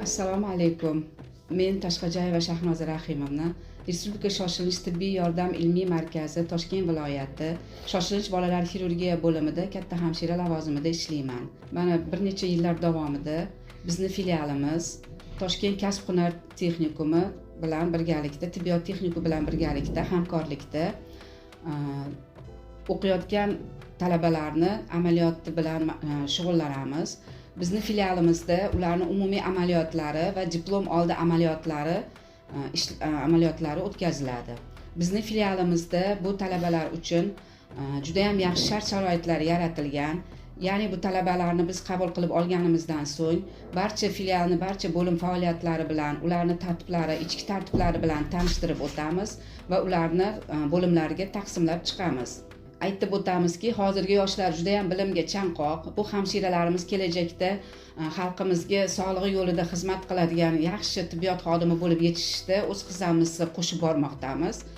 Assalomu alaykum. Men Tashqajayeva Shahnoza Rahimovna Respublika shoshilinch tibbiy yordam ilmiy markazi Toshkent viloyati shoshilinch bolalar xirurgiya bo'limida katta hamshira lavozimida ishlayman. Mana bir necha yillar davomida bizni filialimiz Toshkent kasb-hunar texnikumi bilan birgalikda, tibbiyot texnikumi bilan birgalikda hamkorlikda o'qiyotgan talabalarni amaliyoti bilan shug'ullanamiz. Bizni filialimizda ularning umumiy amaliyotlari va diplom oldi amaliyotlari o'tkaziladi. Bizni filialimizda bu talabalar uchun juda ham yaxshi shart-sharoitlar yaratilgan. Ya'ni bu talabalarni biz qabul qilib olganimizdan so'ng filialni barcha bo'lim faoliyatlari bilan, ularning tartiblari, ichki tartiblari bilan tanishtirib o'tamiz va ularni bo'limlarga taqsimlab chiqamiz. Aytib o'tamizki, hozirgi yoshlar juda ham bilimga chanqoq. Bu hamshiralarimiz kelajakda xalqimizga sog'lig'i yo'lida xizmat qiladigan yaxshi tibbiyot xodimi bo'lib yetishishda o'z hissamizni qo'shib bormoqdamiz.